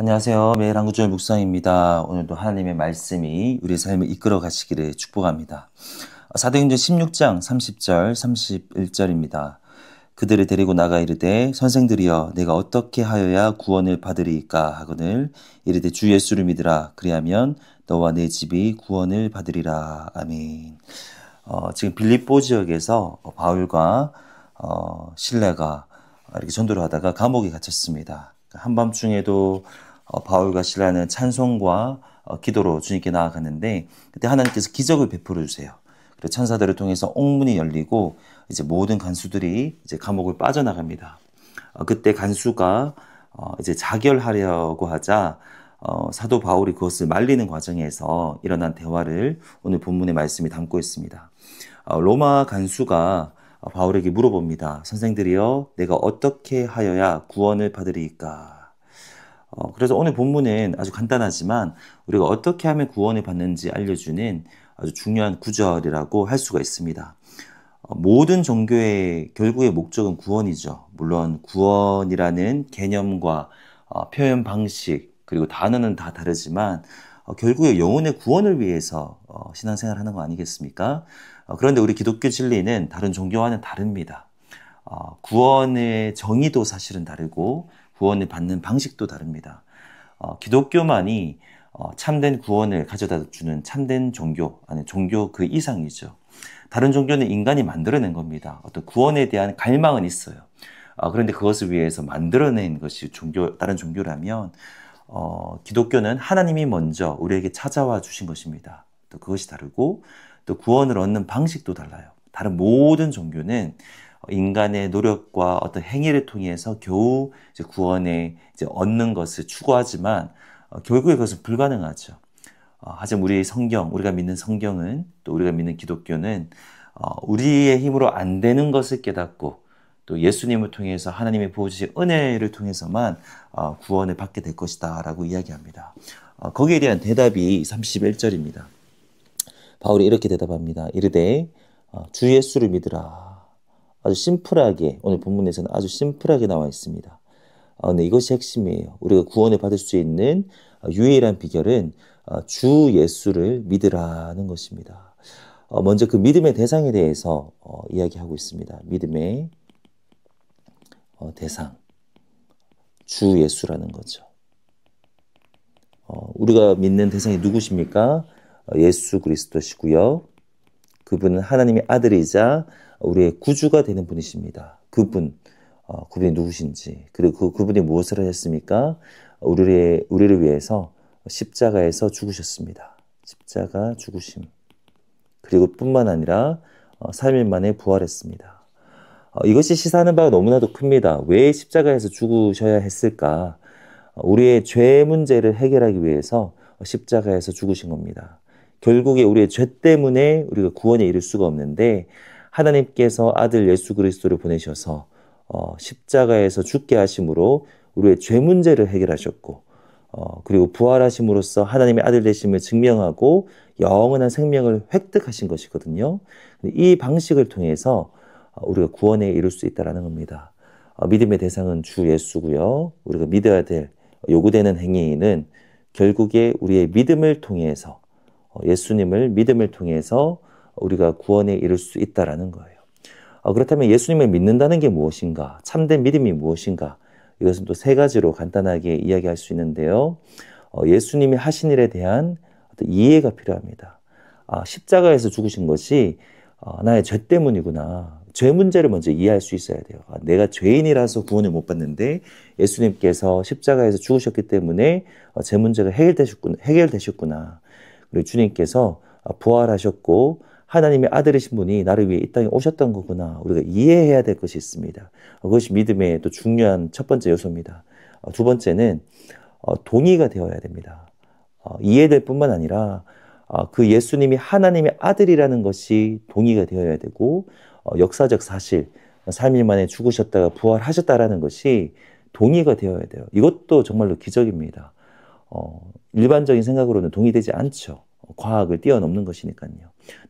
안녕하세요. 매일 한구절 묵상입니다. 오늘도 하나님의 말씀이 우리 삶을 이끌어 가시기를 축복합니다. 사도행전 16장 30절 31절입니다. 그들을 데리고 나가 이르되 선생들이여 내가 어떻게 하여야 구원을 받으리이까 하거늘 이르되 주 예수를 믿으라 그리하면 너와 내 집이 구원을 받으리라. 아멘. 지금 빌립보 지역에서 바울과 실라가 이렇게 전도를 하다가 감옥에 갇혔습니다. 한밤중에도 바울과 실라는 찬송과 기도로 주님께 나아가는데 그때 하나님께서 기적을 베풀어 주세요. 그래서 천사들을 통해서 옥문이 열리고 이제 모든 간수들이 이제 감옥을 빠져나갑니다. 그때 간수가 이제 자결하려고 하자 사도 바울이 그것을 말리는 과정에서 일어난 대화를 오늘 본문의 말씀이 담고 있습니다. 로마 간수가 바울에게 물어봅니다. 선생들이여 내가 어떻게 하여야 구원을 받으리이까? 그래서 오늘 본문은 아주 간단하지만 우리가 어떻게 하면 구원을 받는지 알려주는 아주 중요한 구절이라고 할 수가 있습니다. 모든 종교의 결국의 목적은 구원이죠. 물론 구원이라는 개념과 표현 방식 그리고 단어는 다 다르지만 결국에 영혼의 구원을 위해서 신앙생활을 하는 거 아니겠습니까? 그런데 우리 기독교 진리는 다른 종교와는 다릅니다. 구원의 정의도 사실은 다르고 구원을 받는 방식도 다릅니다. 기독교만이 참된 구원을 가져다 주는 참된 종교, 아니 종교 그 이상이죠. 다른 종교는 인간이 만들어낸 겁니다. 어떤 구원에 대한 갈망은 있어요. 그런데 그것을 위해서 만들어낸 것이 다른 종교라면 기독교는 하나님이 먼저 우리에게 찾아와 주신 것입니다. 또 그것이 다르고 또 구원을 얻는 방식도 달라요. 다른 모든 종교는 인간의 노력과 어떤 행위를 통해서 겨우 이제 구원에 이제 얻는 것을 추구하지만 결국에 그것은 불가능하죠. 하지만 우리가 믿는 성경은 또 우리가 믿는 기독교는 우리의 힘으로 안 되는 것을 깨닫고 또 예수님을 통해서 하나님이 부어주신 은혜를 통해서만 구원을 받게 될 것이다 라고 이야기합니다. 거기에 대한 대답이 31절입니다. 바울이 이렇게 대답합니다. 이르되 주 예수를 믿으라. 아주 심플하게 오늘 본문에서는 아주 심플하게 나와 있습니다. 근데 이것이 핵심이에요. 우리가 구원을 받을 수 있는 유일한 비결은 주 예수를 믿으라는 것입니다. 먼저 그 믿음의 대상에 대해서 이야기하고 있습니다. 믿음의 대상, 주 예수라는 거죠. 우리가 믿는 대상이 누구십니까? 예수 그리스도시고요. 그분은 하나님의 아들이자 우리의 구주가 되는 분이십니다. 그분이 누구신지, 그리고 그분이 무엇을 하셨습니까? 우리를 위해서 십자가에서 죽으셨습니다. 십자가 죽으심. 그리고 뿐만 아니라 3일 만에 부활했습니다. 이것이 시사하는 바가 너무나도 큽니다. 왜 십자가에서 죽으셔야 했을까? 우리의 죄 문제를 해결하기 위해서 십자가에서 죽으신 겁니다. 결국에 우리의 죄 때문에 우리가 구원에 이를 수가 없는데 하나님께서 아들 예수 그리스도를 보내셔서 십자가에서 죽게 하심으로 우리의 죄 문제를 해결하셨고 그리고 부활하심으로써 하나님의 아들 되심을 증명하고 영원한 생명을 획득하신 것이거든요. 이 방식을 통해서 우리가 구원에 이룰 수 있다는 겁니다. 믿음의 대상은 주 예수고요. 우리가 믿어야 될 요구되는 행위는 결국에 우리의 믿음을 통해서 예수님을 믿음을 통해서 우리가 구원에 이룰 수 있다는 거예요. 그렇다면 예수님을 믿는다는 게 무엇인가? 참된 믿음이 무엇인가? 이것은 또 세 가지로 간단하게 이야기할 수 있는데요. 예수님이 하신 일에 대한 어떤 이해가 필요합니다. 십자가에서 죽으신 것이 나의 죄 때문이구나. 죄 문제를 먼저 이해할 수 있어야 돼요. 내가 죄인이라서 구원을 못 받는데 예수님께서 십자가에서 죽으셨기 때문에 죄 문제가 해결되셨구나. 그리고 주님께서 부활하셨고 하나님의 아들이신 분이 나를 위해 이 땅에 오셨던 거구나. 우리가 이해해야 될 것이 있습니다. 그것이 믿음의 또 중요한 첫 번째 요소입니다. 두 번째는 동의가 되어야 됩니다. 이해될 뿐만 아니라 그 예수님이 하나님의 아들이라는 것이 동의가 되어야 되고 역사적 사실 3일 만에 죽으셨다가 부활하셨다라는 것이 동의가 되어야 돼요. 이것도 정말로 기적입니다. 일반적인 생각으로는 동의되지 않죠. 과학을 뛰어넘는 것이니까요.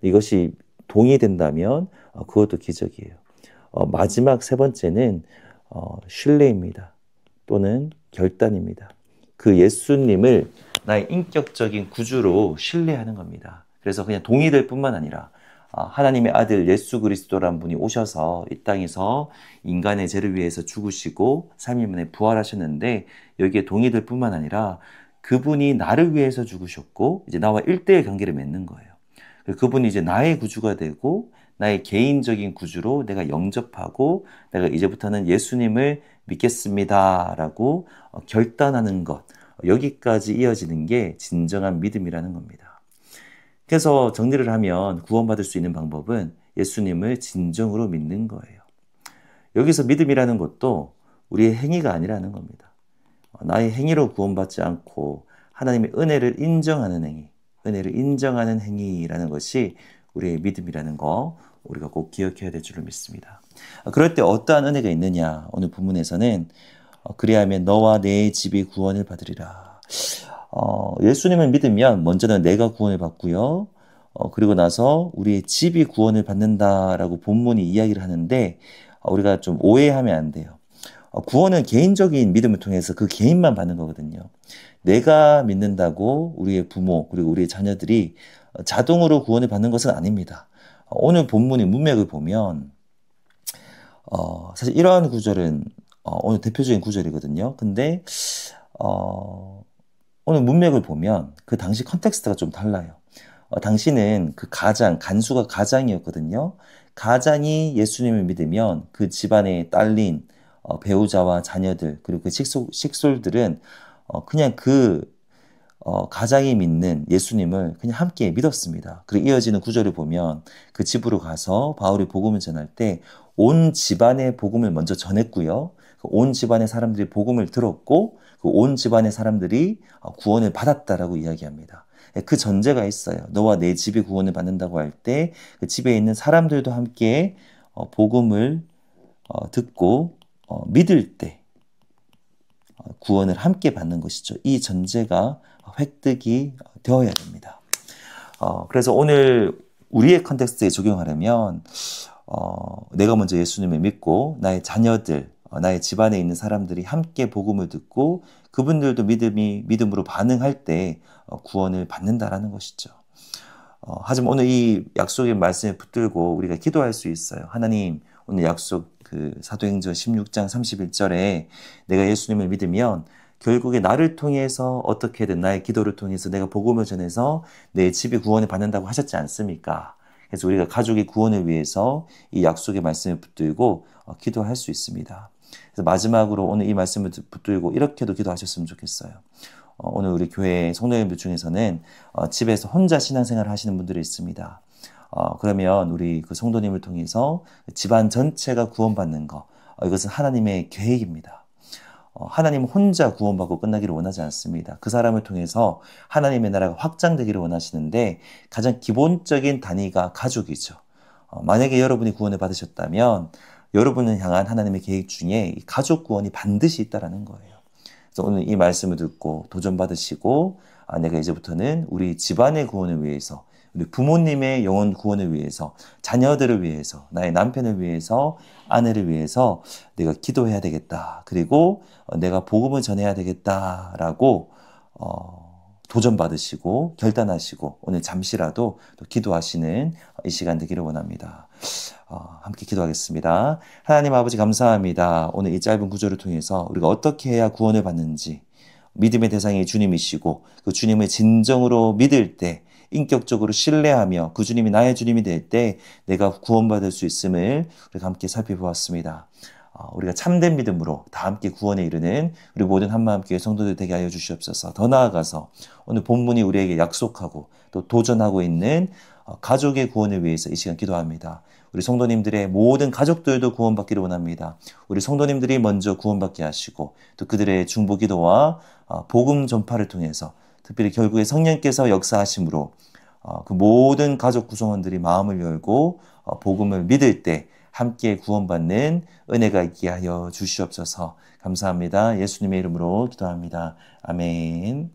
이것이 동의된다면 그것도 기적이에요. 마지막 세 번째는 신뢰입니다. 또는 결단입니다. 그 예수님을 나의 인격적인 구주로 신뢰하는 겁니다. 그래서 그냥 동의될 뿐만 아니라 하나님의 아들 예수 그리스도란 분이 오셔서 이 땅에서 인간의 죄를 위해서 죽으시고 3일 만에 부활하셨는데 여기에 동의될 뿐만 아니라 그분이 나를 위해서 죽으셨고 이제 나와 일대의 관계를 맺는 거예요. 그분이 이제 나의 구주가 되고 나의 개인적인 구주로 내가 영접하고 내가 이제부터는 예수님을 믿겠습니다라고 결단하는 것, 여기까지 이어지는 게 진정한 믿음이라는 겁니다. 그래서 정리를 하면 구원받을 수 있는 방법은 예수님을 진정으로 믿는 거예요. 여기서 믿음이라는 것도 우리의 행위가 아니라는 겁니다. 나의 행위로 구원받지 않고 하나님의 은혜를 인정하는 행위, 은혜를 인정하는 행위라는 것이 우리의 믿음이라는 거 우리가 꼭 기억해야 될 줄로 믿습니다. 그럴 때 어떠한 은혜가 있느냐? 오늘 본문에서는 그리하면 너와 내 집이 구원을 받으리라. 예수님을 믿으면 먼저는 내가 구원을 받고요. 그리고 나서 우리의 집이 구원을 받는다라고 본문이 이야기를 하는데 우리가 좀 오해하면 안 돼요. 구원은 개인적인 믿음을 통해서 그 개인만 받는 거거든요. 내가 믿는다고 우리의 부모 그리고 우리의 자녀들이 자동으로 구원을 받는 것은 아닙니다. 오늘 본문의 문맥을 보면 사실 이러한 구절은 오늘 대표적인 구절이거든요. 근데 오늘 문맥을 보면 그 당시 컨텍스트가 좀 달라요. 당시는 그 간수가 가장이었거든요. 가장이 예수님을 믿으면 그 집안에 딸린 배우자와 자녀들 그리고 그 식솔들은 그냥 그 가장이 믿는 예수님을 그냥 함께 믿었습니다. 그리고 이어지는 구절을 보면 그 집으로 가서 바울이 복음을 전할 때 온 집안의 복음을 먼저 전했고요. 온 집안의 사람들이 복음을 들었고 그 온 집안의 사람들이 구원을 받았다라고 이야기합니다. 그 전제가 있어요. 너와 내 집이 구원을 받는다고 할 때 그 집에 있는 사람들도 함께 복음을 듣고 믿을 때 구원을 함께 받는 것이죠. 이 전제가 획득이 되어야 됩니다. 그래서 오늘 우리의 컨텍스트에 적용하려면 내가 먼저 예수님을 믿고 나의 자녀들, 나의 집안에 있는 사람들이 함께 복음을 듣고 그분들도 믿음으로 반응할 때 구원을 받는다라는 것이죠. 하지만 오늘 이 약속의 말씀에 붙들고 우리가 기도할 수 있어요. 하나님, 오늘 약속 사도행전 16장 31절에 내가 예수님을 믿으면 결국에 나를 통해서 어떻게든 나의 기도를 통해서 내가 복음을 전해서 내 집이 구원을 받는다고 하셨지 않습니까? 그래서 우리가 가족의 구원을 위해서 이 약속의 말씀을 붙들고 기도할 수 있습니다. 그래서 마지막으로 오늘 이 말씀을 붙들고 이렇게도 기도하셨으면 좋겠어요. 오늘 우리 교회 성도님들 중에서는 집에서 혼자 신앙생활을 하시는 분들이 있습니다. 그러면 우리 그 성도님을 통해서 집안 전체가 구원받는 거, 이것은 하나님의 계획입니다. 하나님은 혼자 구원받고 끝나기를 원하지 않습니다. 그 사람을 통해서 하나님의 나라가 확장되기를 원하시는데 가장 기본적인 단위가 가족이죠. 만약에 여러분이 구원을 받으셨다면 여러분을 향한 하나님의 계획 중에 가족 구원이 반드시 있다라는 거예요. 그래서 오늘 이 말씀을 듣고 도전받으시고 내가 이제부터는 우리 집안의 구원을 위해서 우리 부모님의 영혼 구원을 위해서 자녀들을 위해서 나의 남편을 위해서 아내를 위해서 내가 기도해야 되겠다. 그리고 내가 복음을 전해야 되겠다라고 도전받으시고 결단하시고 오늘 잠시라도 또 기도하시는 이 시간 되기를 원합니다. 함께 기도하겠습니다. 하나님 아버지 감사합니다. 오늘 이 짧은 구절을 통해서 우리가 어떻게 해야 구원을 받는지 믿음의 대상이 주님이시고 그 주님을 진정으로 믿을 때 인격적으로 신뢰하며 그 주님이 나의 주님이 될 때 내가 구원받을 수 있음을 우리가 함께 살펴보았습니다. 우리가 참된 믿음으로 다 함께 구원에 이르는 우리 모든 한마음교회 성도들 되게 하여 주시옵소서. 더 나아가서 오늘 본문이 우리에게 약속하고 또 도전하고 있는 가족의 구원을 위해서 이 시간 기도합니다. 우리 성도님들의 모든 가족들도 구원받기를 원합니다. 우리 성도님들이 먼저 구원받게 하시고 또 그들의 중보기도와 복음 전파를 통해서 특별히 결국에 성령께서 역사하심으로 그 모든 가족 구성원들이 마음을 열고 복음을 믿을 때 함께 구원받는 은혜가 있게 하여 주시옵소서. 감사합니다. 예수님의 이름으로 기도합니다. 아멘.